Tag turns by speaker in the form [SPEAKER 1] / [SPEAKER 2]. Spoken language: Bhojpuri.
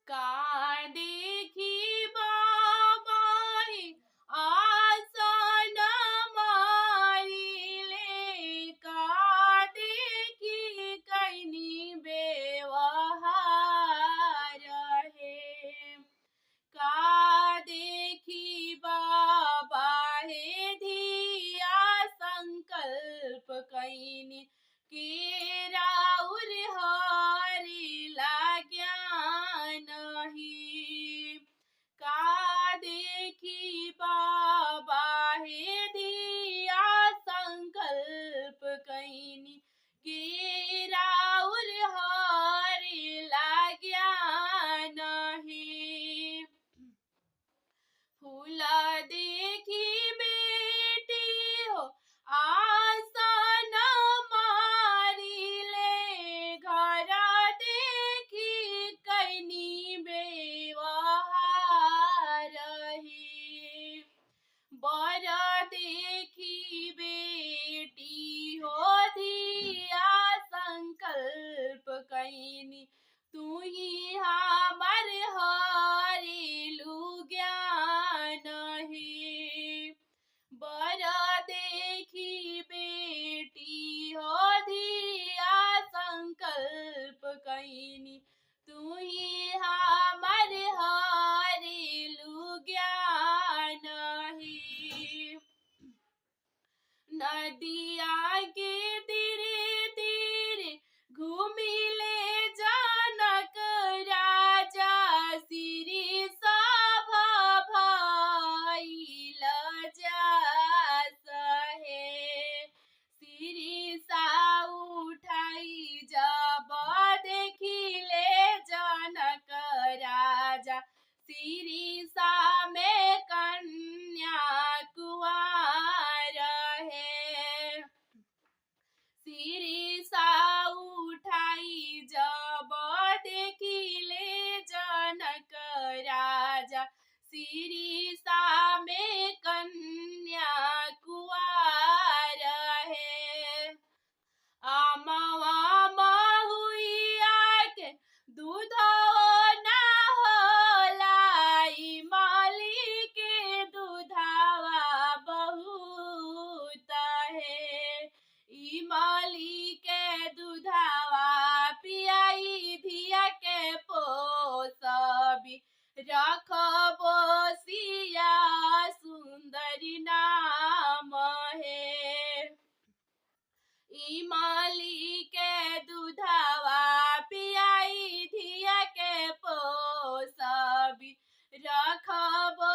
[SPEAKER 1] का देखी बाबाई आसन मारिले, का देखी कैनी बेवहार है। का देखी बाबा हे धिया संकल्प कैनी, के राउर हरिला ज्ञान ही। का देखी बाबा हे धिया संकल्प कैनी, के राउर हरिला ज्ञान ही। फूल देखी बेटी हो आसन मारिले, घर देखी कैनी बेवहार ही। बर देखी बेटी हो धिया संकल्प कैनी, तू ही हमर हरिलु ज्ञान ही। बर देखी बेटी हो धिया संकल्प कैनी, तू ही हमर हरिलु ज्ञान ही। नदिया के तीरे तीरे घूमिले जनक राजा, सिरी सभा भइल जास हे। सिरी सा उठाई जब देखिले जनक राजा, सिरी सा में कन्या कुंवार है। सिरी सा उठाई जब देखिले जनक राजा, सिरी सा में कन्या कुंवार है। आमवा महुइया के दूध ना होला, इमली के दूधवा बहुत है। इमली के दूधवा पियाई धिया के पोसबी, रखबो सिया सुंदरी नाम है। इमली के दूधवा पियाई धिया के पोसबी, रखबो